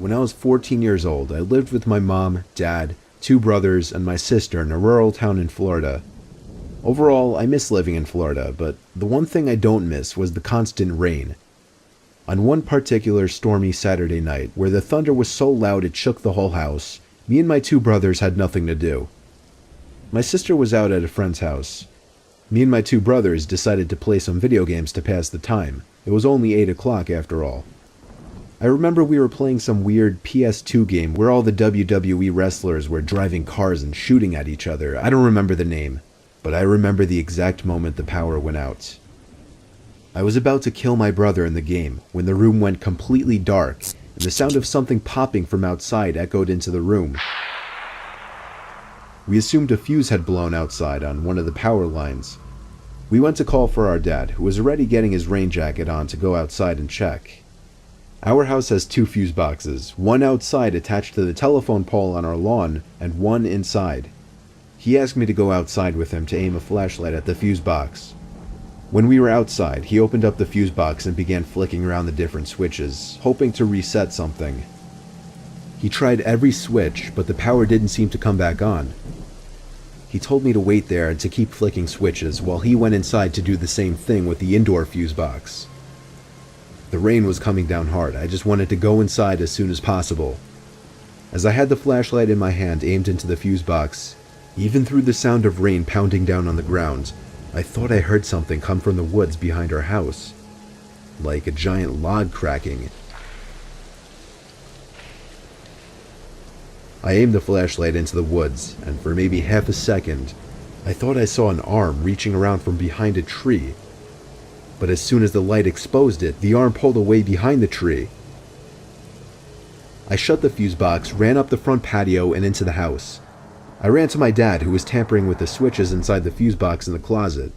When I was 14 years old, I lived with my mom, dad, 2 brothers, and my sister in a rural town in Florida. Overall, I miss living in Florida, but the one thing I don't miss was the constant rain. On one particular stormy Saturday night, where the thunder was so loud it shook the whole house, me and my 2 brothers had nothing to do. My sister was out at a friend's house. Me and my 2 brothers decided to play some video games to pass the time. It was only 8 o'clock after all. I remember we were playing some weird PS2 game where all the WWE wrestlers were driving cars and shooting at each other. I don't remember the name, but I remember the exact moment the power went out. I was about to kill my brother in the game when the room went completely dark and the sound of something popping from outside echoed into the room. We assumed a fuse had blown outside on one of the power lines. We went to call for our dad, who was already getting his rain jacket on to go outside and check. Our house has 2 fuse boxes, one outside attached to the telephone pole on our lawn, and one inside. He asked me to go outside with him to aim a flashlight at the fuse box. When we were outside, he opened up the fuse box and began flicking around the different switches, hoping to reset something. He tried every switch, but the power didn't seem to come back on. He told me to wait there and to keep flicking switches while he went inside to do the same thing with the indoor fuse box. The rain was coming down hard. I just wanted to go inside as soon as possible. As I had the flashlight in my hand aimed into the fuse box, even through the sound of rain pounding down on the ground, I thought I heard something come from the woods behind our house, like a giant log cracking. I aimed the flashlight into the woods, and for maybe half a second, I thought I saw an arm reaching around from behind a tree. But as soon as the light exposed it, the arm pulled away behind the tree. I shut the fuse box, ran up the front patio, and into the house. I ran to my dad, who was tampering with the switches inside the fuse box in the closet.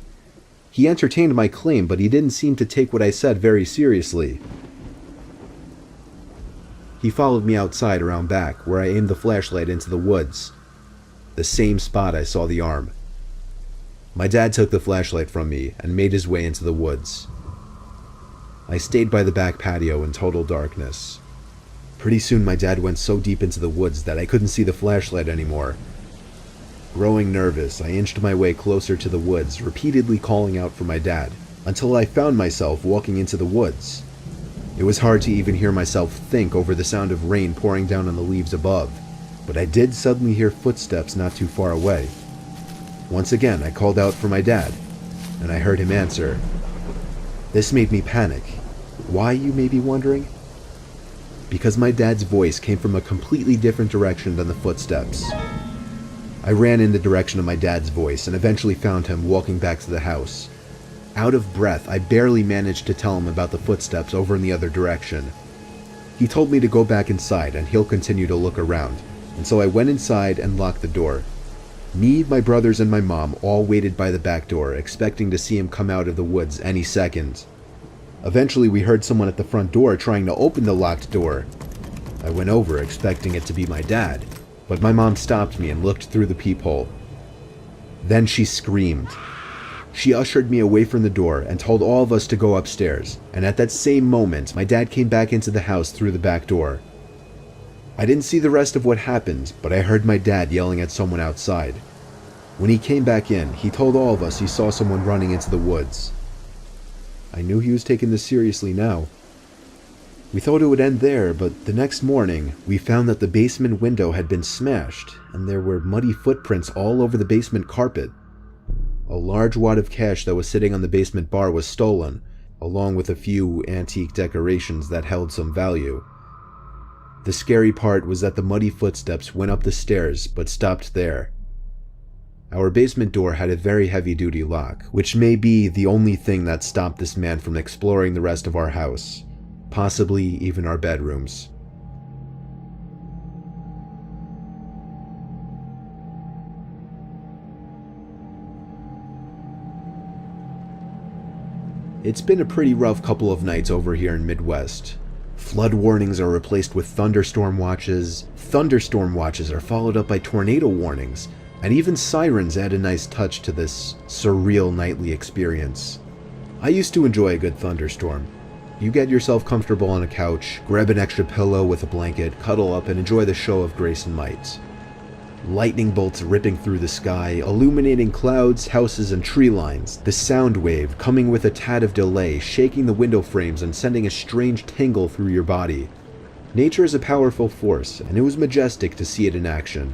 He entertained my claim, but he didn't seem to take what I said very seriously. He followed me outside around back, where I aimed the flashlight into the woods, the same spot I saw the arm. My dad took the flashlight from me and made his way into the woods. I stayed by the back patio in total darkness. Pretty soon my dad went so deep into the woods that I couldn't see the flashlight anymore. Growing nervous, I inched my way closer to the woods, repeatedly calling out for my dad, until I found myself walking into the woods. It was hard to even hear myself think over the sound of rain pouring down on the leaves above, but I did suddenly hear footsteps not too far away. Once again, I called out for my dad, and I heard him answer. This made me panic. Why, you may be wondering? Because my dad's voice came from a completely different direction than the footsteps. I ran in the direction of my dad's voice and eventually found him walking back to the house. Out of breath, I barely managed to tell him about the footsteps over in the other direction. He told me to go back inside and he'll continue to look around, and so I went inside and locked the door. Me, my brothers, and my mom all waited by the back door, expecting to see him come out of the woods any second. Eventually, we heard someone at the front door trying to open the locked door. I went over, expecting it to be my dad, but my mom stopped me and looked through the peephole. Then she screamed. She ushered me away from the door and told all of us to go upstairs, and at that same moment, my dad came back into the house through the back door. I didn't see the rest of what happened, but I heard my dad yelling at someone outside. When he came back in, he told all of us he saw someone running into the woods. I knew he was taking this seriously now. We thought it would end there, but the next morning, we found that the basement window had been smashed, and there were muddy footprints all over the basement carpet. A large wad of cash that was sitting on the basement bar was stolen, along with a few antique decorations that held some value. The scary part was that the muddy footsteps went up the stairs, but stopped there. Our basement door had a very heavy-duty lock, which may be the only thing that stopped this man from exploring the rest of our house, possibly even our bedrooms. It's been a pretty rough couple of nights over here in Midwest. Flood warnings are replaced with thunderstorm watches. Thunderstorm watches are followed up by tornado warnings, and even sirens add a nice touch to this surreal nightly experience. I used to enjoy a good thunderstorm. You get yourself comfortable on a couch, grab an extra pillow with a blanket, cuddle up, and enjoy the show of grace and might. Lightning bolts ripping through the sky, illuminating clouds, houses, and tree lines, the sound wave coming with a tad of delay, shaking the window frames and sending a strange tingle through your body. Nature is a powerful force, and it was majestic to see it in action.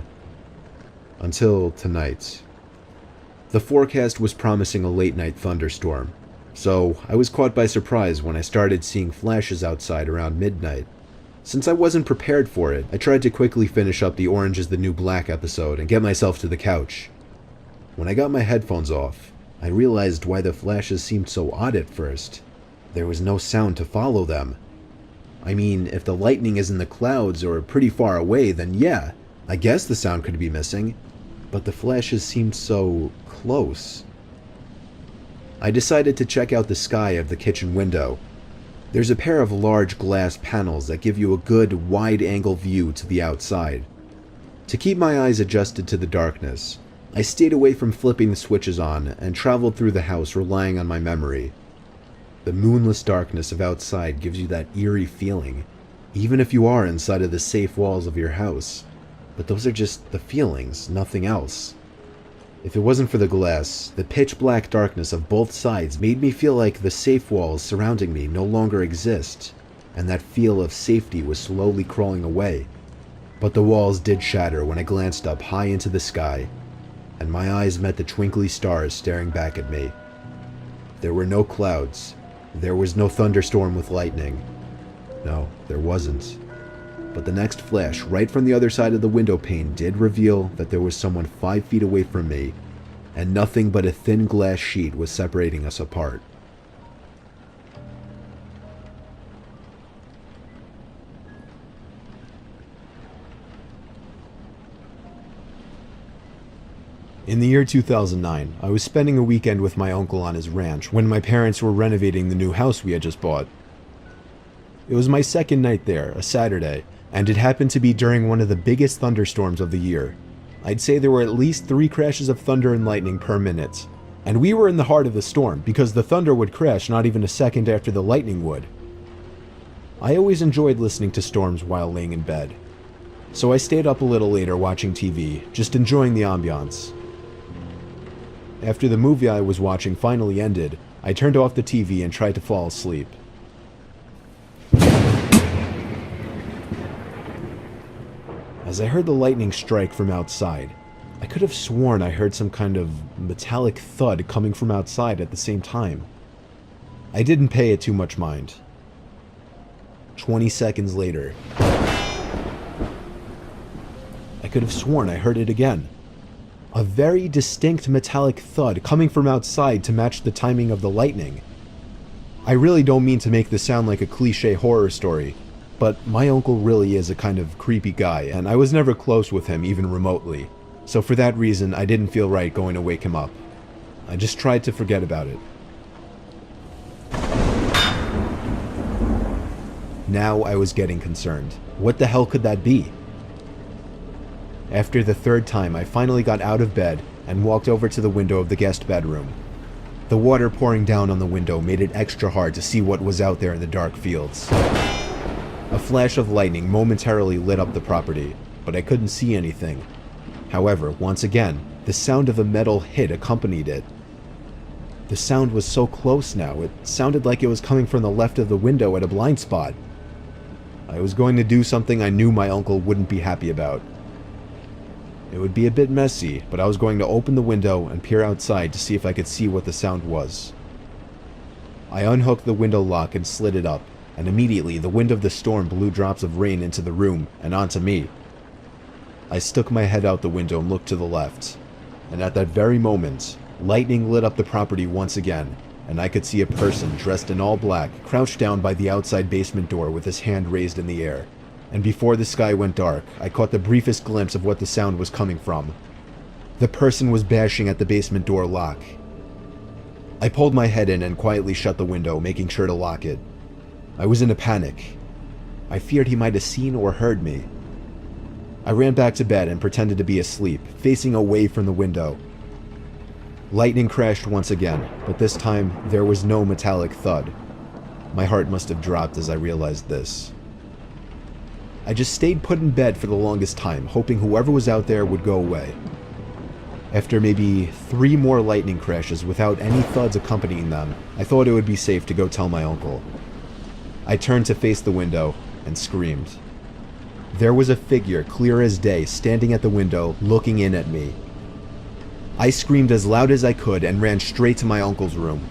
Until tonight. The forecast was promising a late-night thunderstorm, so I was caught by surprise when I started seeing flashes outside around midnight. Since I wasn't prepared for it, I tried to quickly finish up the Orange is the New Black episode and get myself to the couch. When I got my headphones off, I realized why the flashes seemed so odd at first. There was no sound to follow them. I mean, if the lightning is in the clouds or pretty far away, then yeah, I guess the sound could be missing. But the flashes seemed so close. I decided to check out the sky of the kitchen window. There's a pair of large glass panels that give you a good wide-angle view to the outside. To keep my eyes adjusted to the darkness, I stayed away from flipping the switches on and traveled through the house relying on my memory. The moonless darkness of outside gives you that eerie feeling, even if you are inside of the safe walls of your house. But those are just the feelings, nothing else. If it wasn't for the glass, the pitch-black darkness of both sides made me feel like the safe walls surrounding me no longer exist, and that feel of safety was slowly crawling away. But the walls did shatter when I glanced up high into the sky, and my eyes met the twinkly stars staring back at me. There were no clouds. There was no thunderstorm with lightning. No, there wasn't. But the next flash, right from the other side of the window pane, did reveal that there was someone 5 feet away from me, and nothing but a thin glass sheet was separating us apart. In the year 2009, I was spending a weekend with my uncle on his ranch when my parents were renovating the new house we had just bought. It was my second night there, a Saturday, and it happened to be during one of the biggest thunderstorms of the year. I'd say there were at least 3 crashes of thunder and lightning per minute. And we were in the heart of the storm, because the thunder would crash not even a second after the lightning would. I always enjoyed listening to storms while laying in bed, so I stayed up a little later watching TV, just enjoying the ambiance. After the movie I was watching finally ended, I turned off the TV and tried to fall asleep. As I heard the lightning strike from outside, I could have sworn I heard some kind of metallic thud coming from outside at the same time. I didn't pay it too much mind. 20 seconds later, I could have sworn I heard it again. A very distinct metallic thud coming from outside to match the timing of the lightning. I really don't mean to make this sound like a cliche horror story, but my uncle really is a kind of creepy guy, and I was never close with him even remotely, so for that reason I didn't feel right going to wake him up. I just tried to forget about it. Now I was getting concerned. What the hell could that be? After the 3rd time, I finally got out of bed and walked over to the window of the guest bedroom. The water pouring down on the window made it extra hard to see what was out there in the dark fields. A flash of lightning momentarily lit up the property, but I couldn't see anything. However, once again, the sound of a metal hit accompanied it. The sound was so close now, it sounded like it was coming from the left of the window at a blind spot. I was going to do something I knew my uncle wouldn't be happy about. It would be a bit messy, but I was going to open the window and peer outside to see if I could see what the sound was. I unhooked the window lock and slid it up, and immediately the wind of the storm blew drops of rain into the room and onto me. I stuck my head out the window and looked to the left, and at that very moment, lightning lit up the property once again, and I could see a person dressed in all black crouched down by the outside basement door with his hand raised in the air. And before the sky went dark, I caught the briefest glimpse of what the sound was coming from. The person was bashing at the basement door lock. I pulled my head in and quietly shut the window, making sure to lock it. I was in a panic. I feared he might have seen or heard me. I ran back to bed and pretended to be asleep, facing away from the window. Lightning crashed once again, but this time there was no metallic thud. My heart must have dropped as I realized this. I just stayed put in bed for the longest time, hoping whoever was out there would go away. After maybe 3 more lightning crashes without any thuds accompanying them, I thought it would be safe to go tell my uncle. I turned to face the window and screamed. There was a figure, clear as day, standing at the window, looking in at me. I screamed as loud as I could and ran straight to my uncle's room.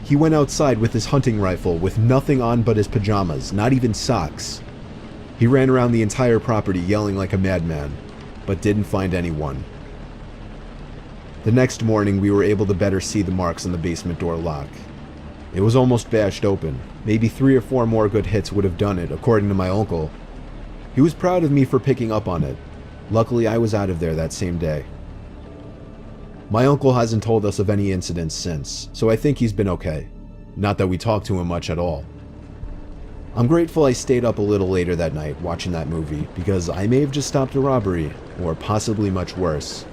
He went outside with his hunting rifle with nothing on but his pajamas, not even socks. He ran around the entire property yelling like a madman, but didn't find anyone. The next morning, we were able to better see the marks on the basement door lock. It was almost bashed open. Maybe 3 or 4 more good hits would have done it, according to my uncle. He was proud of me for picking up on it. Luckily, I was out of there that same day. My uncle hasn't told us of any incidents since, so I think he's been okay. Not that we talked to him much at all. I'm grateful I stayed up a little later that night watching that movie, because I may have just stopped a robbery, or possibly much worse.